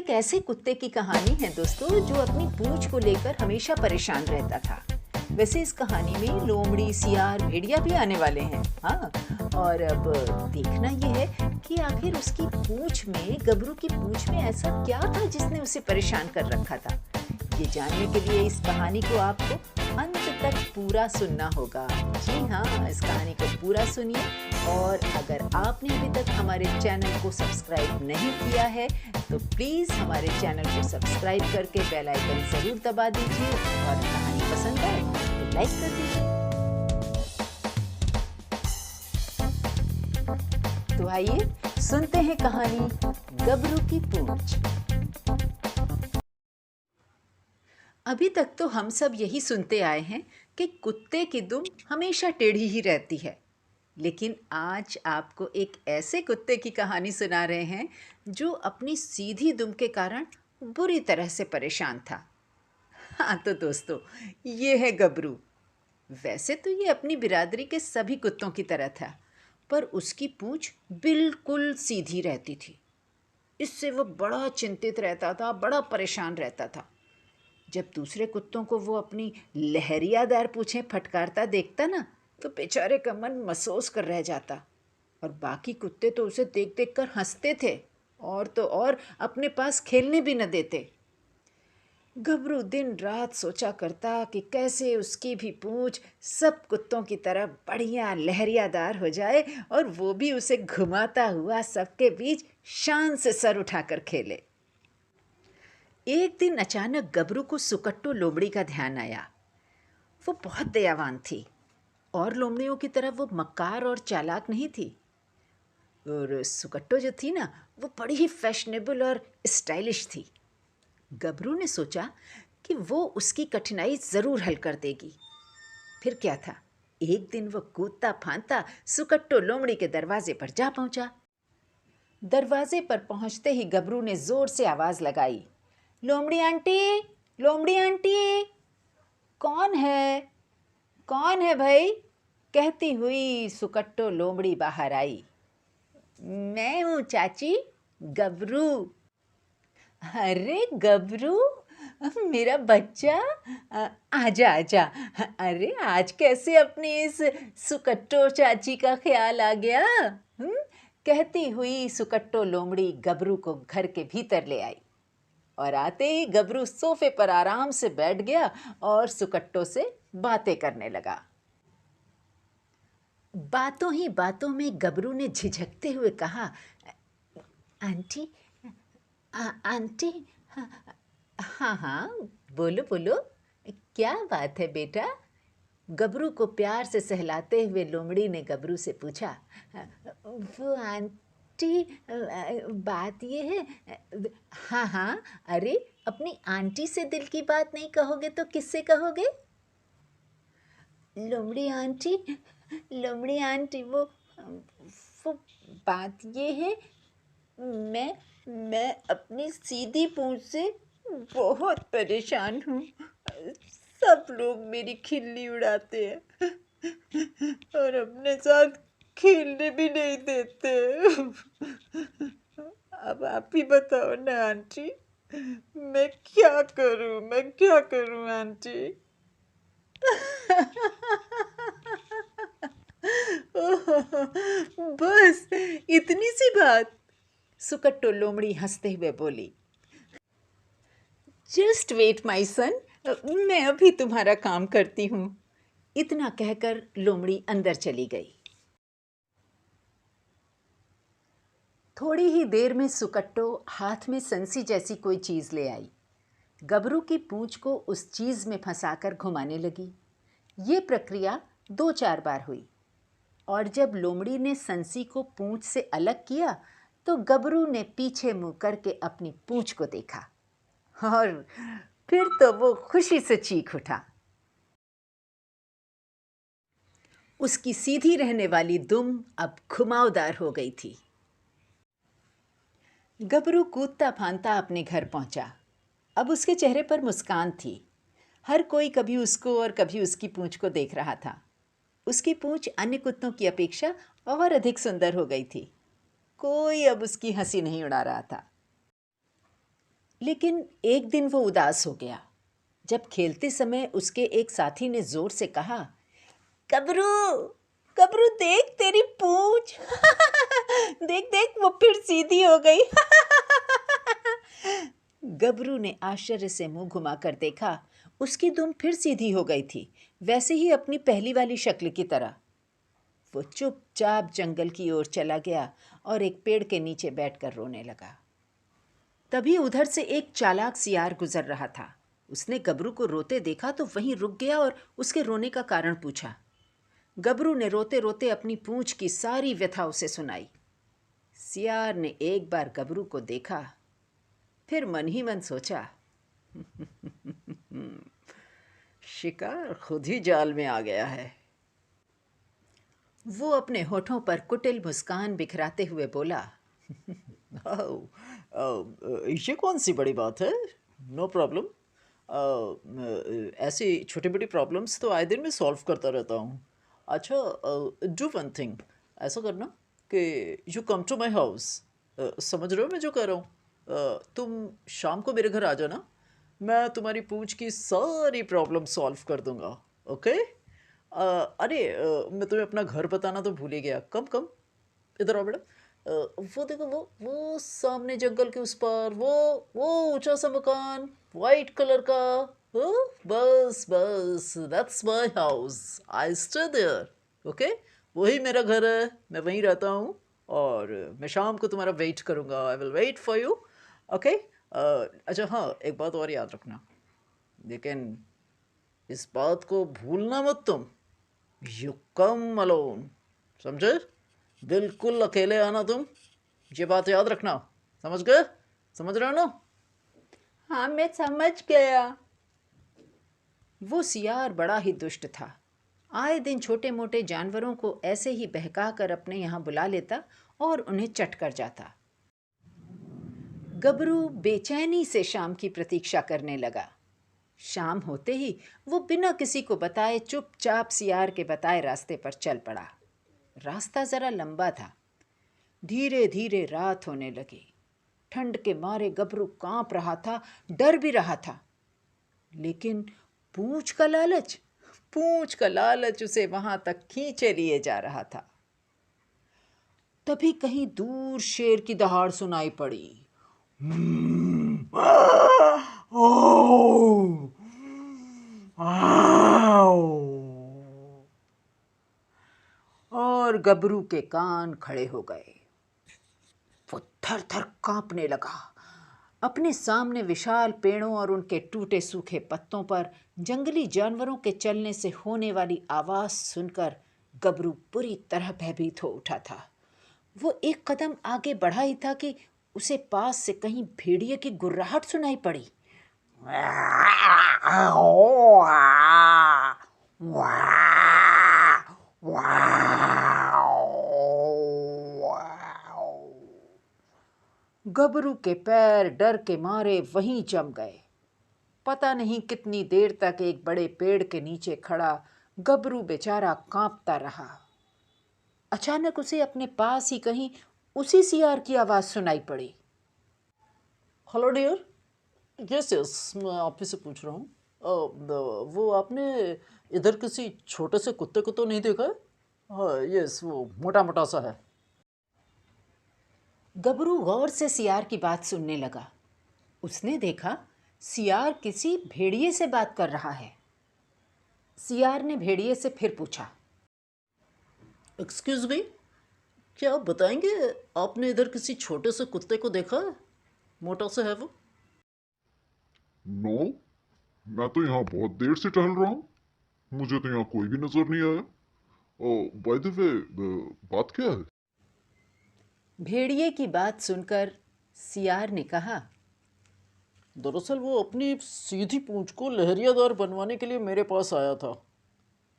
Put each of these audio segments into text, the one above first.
एक ऐसे कुत्ते की कहानी है दोस्तों जो अपनी पूंछ को लेकर हमेशा परेशान रहता था। वैसे इस कहानी में लोमड़ी, सियार, भेड़िया भी आने वाले हैं। हाँ, और अब देखना ये है कि आखिर उसकी पूंछ में, गबरू की पूंछ में ऐसा क्या था जिसने उसे परेशान कर रखा था। ये जानने के लिए इस कहानी को आपको अंत तक पूरा सुनना होगा। जी हाँ, इस कहानी को पूरा सुनिए। और अगर आपने अभी तक हमारे चैनल को सब्सक्राइब नहीं किया है तो प्लीज़ हमारे चैनल को सब्सक्राइब करके बेल आइकन ज़रूर दबा दीजिए और कहानी पसंद आए तो लाइक कर दीजिए। तो आइए सुनते हैं कहानी गबरू की पूंछ। अभी तक तो हम सब यही सुनते आए हैं कि कुत्ते की दुम हमेशा टेढ़ी ही रहती है, लेकिन आज आपको एक ऐसे कुत्ते की कहानी सुना रहे हैं जो अपनी सीधी दुम के कारण बुरी तरह से परेशान था। हाँ तो दोस्तों, ये है गबरू। वैसे तो ये अपनी बिरादरी के सभी कुत्तों की तरह था, पर उसकी पूंछ बिल्कुल सीधी रहती थी। इससे वो बड़ा चिंतित रहता था, बड़ा परेशान रहता था। जब दूसरे कुत्तों को वो अपनी लहरियादार पूंछें फटकारता देखता ना, तो बेचारे का मन मसोस कर रह जाता। और बाकी कुत्ते तो उसे देख देख कर हंसते थे, और तो और अपने पास खेलने भी न देते। गबरू दिन रात सोचा करता कि कैसे उसकी भी पूंछ सब कुत्तों की तरह बढ़िया लहरियादार हो जाए और वो भी उसे घुमाता हुआ सबके बीच शान से सर उठाकर खेले। एक दिन अचानक गबरू को सुकट्टू लोमड़ी का ध्यान आया। वो बहुत दयावान थी और लोमड़ियों की तरह वो मक्कार और चालाक नहीं थी। और सुकट्टो जो थी ना, वो बड़ी ही फैशनेबल और स्टाइलिश थी। गबरू ने सोचा कि वो उसकी कठिनाई ज़रूर हल कर देगी। फिर क्या था, एक दिन वो कूदता फांदता सुकट्टो लोमड़ी के दरवाजे पर जा पहुंचा। दरवाजे पर पहुंचते ही गबरू ने ज़ोर से आवाज़ लगाई, लोमड़ी आंटी, लोमड़ी आंटी। कौन है, कौन है भाई? कहती हुई सुकट्टो लोमड़ी बाहर आई। मैं हूँ चाची, गबरू। अरे गबरू, मेरा बच्चा, आजा आजा। अरे आज कैसे अपनी इस सुकट्टो चाची का ख्याल आ गया? कहती हुई सुकट्टो लोमड़ी गबरू को घर के भीतर ले आई। और आते ही गबरू सोफे पर आराम से बैठ गया और सुकट्टो से बातें करने लगा। बातों ही बातों में गबरू ने झिझकते हुए कहा, आंटी, आंटी। हाँ हाँ, बोलो बोलो, क्या बात है बेटा? गबरू को प्यार से सहलाते हुए लोमड़ी ने गबरू से पूछा। वो आंटी, बात ये है। हाँ हाँ, अरे अपनी आंटी से दिल की बात नहीं कहोगे तो किससे कहोगे? लोमड़ी आंटी, लोमड़ी आंटी, वो बात ये है, मैं अपनी सीधी पूंछ से बहुत परेशान हूँ। सब लोग मेरी खिल्ली उड़ाते हैं और अपने साथ खेलने भी नहीं देते। अब आप ही बताओ ना आंटी, मैं क्या करूँ, मैं क्या करूँ आंटी? बस इतनी सी बात? सुकट्टो लोमड़ी हंसते हुए बोली। जस्ट वेट माई सन, मैं अभी तुम्हारा काम करती हूँ। इतना कहकर लोमड़ी अंदर चली गई। थोड़ी ही देर में सुकट्टो हाथ में संसी जैसी कोई चीज़ ले आई। गबरू की पूंछ को उस चीज़ में फंसाकर घुमाने लगी। ये प्रक्रिया 2-4 बार हुई और जब लोमड़ी ने संसी को पूंछ से अलग किया तो गबरू ने पीछे मुंह करके अपनी पूंछ को देखा और फिर तो वो खुशी से चीख उठा। उसकी सीधी रहने वाली दुम अब घुमावदार हो गई थी। गबरू कूदता फांदता अपने घर पहुंचा। अब उसके चेहरे पर मुस्कान थी। हर कोई कभी उसको और कभी उसकी पूंछ को देख रहा था। उसकी पूंछ अन्य कुत्तों की अपेक्षा और अधिक सुंदर हो गई थी। कोई अब उसकी हंसी नहीं उड़ा रहा था। लेकिन एक दिन वो उदास हो गया जब खेलते समय उसके एक साथी ने जोर से कहा, गबरू, गबरू देख तेरी पूंछ। देख देख वो फिर सीधी हो गई। गबरू ने आश्चर्य से मुंह घुमाकर देखा, उसकी दुम फिर सीधी हो गई थी, वैसे ही अपनी पहली वाली शक्ल की तरह। वो चुपचाप जंगल की ओर चला गया और एक पेड़ के नीचे बैठकर रोने लगा। तभी उधर से एक चालाक सियार गुजर रहा था। उसने गबरू को रोते देखा तो वहीं रुक गया और उसके रोने का कारण पूछा। गबरू ने रोते रोते अपनी पूंछ की सारी व्यथा उसे सुनाई। सियार ने एक बार गबरू को देखा, फिर मन ही मन सोचा, शिकार खुद ही जाल में आ गया है। वो अपने होठों पर कुटिल मुस्कान बिखराते हुए बोला, ये कौन सी बड़ी बात है? No problem. ऐसी छोटी बड़ी प्रॉब्लम्स तो आए दिन मैं सॉल्व करता रहता हूँ। अच्छा, डू वन थिंग, ऐसा करना कि you come to my house. समझ रहे हो मैं जो कह रहा हूँ? तुम शाम को मेरे घर आ जाना, मैं तुम्हारी पूंछ की सारी प्रॉब्लम सॉल्व कर दूंगा। ओके? अरे, मैं तुम्हें अपना घर बताना तो भूल ही गया। कम कम, इधर आओ बेटा। वो देखो, वो सामने जंगल के उस पार वो ऊंचा सा मकान वाइट कलर का। हाँ, बस बस, that's my house, I stay there. Okay, वही मेरा घर है, मैं वहीं रहता हूँ और मैं शाम को तुम्हारा वेट करूँगा। I will wait for you. Okay? अच्छा हाँ, एक बात और याद रखना, लेकिन इस बात को भूलना मत तुम, यू कम अलोन। समझे? बिल्कुल अकेले आना तुम, ये बात याद रखना। समझ गए? समझ रहे हो ना? हाँ मैं समझ गया। वो सियार बड़ा ही दुष्ट था। आए दिन छोटे मोटे जानवरों को ऐसे ही बहका कर अपने यहाँ बुला लेता और उन्हें चट कर जाता। गबरू बेचैनी से शाम की प्रतीक्षा करने लगा। शाम होते ही वो बिना किसी को बताए चुपचाप सियार के बताए रास्ते पर चल पड़ा। रास्ता जरा लंबा था। धीरे धीरे रात होने लगी। ठंड के मारे गबरू कांप रहा था, डर भी रहा था, लेकिन पूंछ का लालच, पूंछ का लालच उसे वहां तक खींचे लिए जा रहा था। तभी कहीं दूर शेर की दहाड़ सुनाई पड़ी। और गबरू के कान खड़े हो गए। वो थर थर कांपने लगा। अपने सामने विशाल पेड़ों और उनके टूटे सूखे पत्तों पर जंगली जानवरों के चलने से होने वाली आवाज सुनकर गबरू पूरी तरह भयभीत हो उठा था। वो एक कदम आगे बढ़ा ही था कि उसे पास से कहीं भेड़िए की गुर्राहट सुनाई पड़ी। गबरू के पैर डर के मारे वहीं जम गए। पता नहीं कितनी देर तक एक बड़े पेड़ के नीचे खड़ा गबरू बेचारा कांपता रहा। अचानक उसे अपने पास ही कहीं उसी सियार की आवाज सुनाई पड़ी। Hello dear. यस यस, मैं आप ही से पूछ रहा हूँ। वो आपने इधर किसी छोटे से कुत्ते को तो नहीं देखा है? हाँ यस, वो मोटा मोटा सा है। गबरू गौर से सियार की बात सुनने लगा। उसने देखा सियार किसी भेड़िए से बात कर रहा है। सियार ने भेड़िए से फिर पूछा, एक्सक्यूज मी, क्या आप बताएंगे आपने इधर किसी छोटे से कुत्ते को देखा है? मोटा सा है वो। नो, मैं तो यहाँ बहुत देर से टहल रहा हूँ, मुझे तो यहाँ कोई भी नजर नहीं आया। ओ बाय द वे, बात क्या है? भेड़िए की बात सुनकर सियार ने कहा, दरअसल वो अपनी सीधी पूंछ को लहरियादार बनवाने के लिए मेरे पास आया था,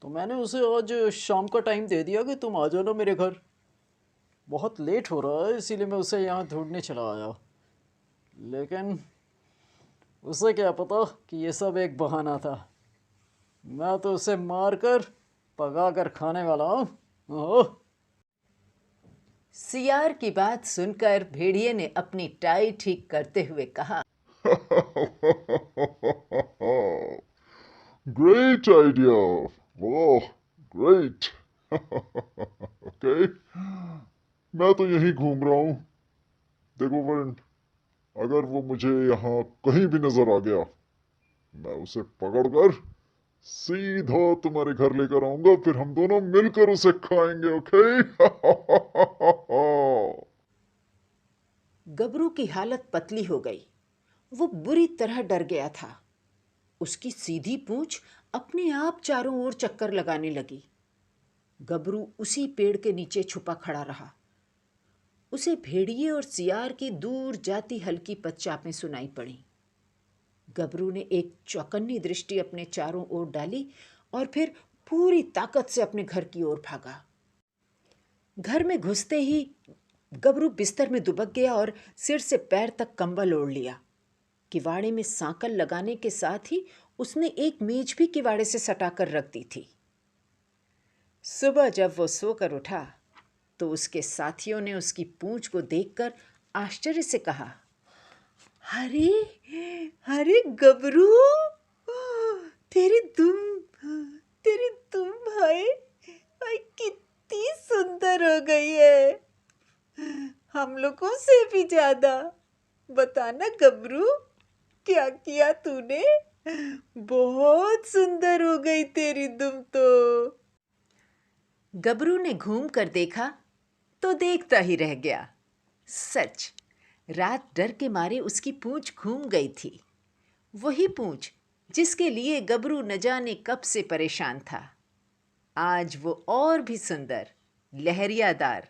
तो मैंने उसे आज शाम का टाइम दे दिया कि तुम आ जाना मेरे घर। बहुत लेट हो रहा है इसीलिए मैं उसे यहाँ ढूंढने चला आया, लेकिन उसे क्या पता कि ये सब एक बहाना था। मैं तो उसे मारकर पका कर खाने वाला हूँ। ओह! सियार की बात सुनकर भेड़िए ने अपनी टाई ठीक करते हुए कहा, Great idea. Oh, great. Okay. मैं तो यहीं घूम रहा हूँ। देखो फ्रेंड, अगर वो मुझे यहाँ कहीं भी नजर आ गया, मैं उसे पकड़कर सीधा तुम्हारे घर लेकर आऊंगा, फिर हम दोनों मिलकर उसे खाएंगे। ओके? गबरू की हालत पतली हो गई। वो बुरी तरह डर गया था। उसकी सीधी पूंछ अपने आप चारों ओर चक्कर लगाने लगी। गबरू उसी पेड़ के नीचे छुपा खड़ा रहा। उसे भेड़िए और सियार की दूर जाती हल्की पदचापें सुनाई पड़ी। गबरू ने एक चौकन्नी दृष्टि अपने चारों ओर डाली और फिर पूरी ताकत से अपने घर की ओर भागा। घर में घुसते ही गबरू बिस्तर में दुबक गया और सिर से पैर तक कंबल ओढ़ लिया। किवाड़े में सांकल लगाने के साथ ही उसने एक मेज भी किवाड़े से सटाकर रख दी थी। सुबह जब वो सोकर उठा तो उसके साथियों ने उसकी पूंछ को देखकर आश्चर्य से कहा, अरे अरे गबरू, तेरी दुम भाई कितनी सुंदर हो गई है, हम लोगों से भी ज्यादा। बताना गबरू, क्या किया तूने? बहुत सुंदर हो गई तेरी दुम तो। गबरू ने घूम कर देखा तो देखता ही रह गया। सच, रात डर के मारे उसकी पूंछ घूम गई थी। वही पूंछ जिसके लिए गबरू न जाने कब से परेशान था। आज वो और भी सुंदर, लहरियादार,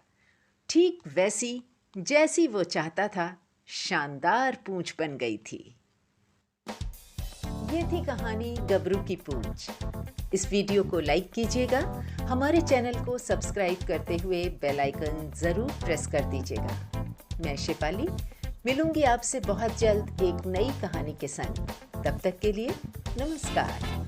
ठीक वैसी जैसी वो चाहता था, शानदार पूंछ बन गई थी। ये थी कहानी गबरू की पूंछ। इस वीडियो को लाइक कीजिएगा, हमारे चैनल को सब्सक्राइब करते हुए बेल आइकन ज़रूर प्रेस कर दीजिएगा। मैं शेफाली मिलूंगी आपसे बहुत जल्द एक नई कहानी के संग। तब तक के लिए नमस्कार।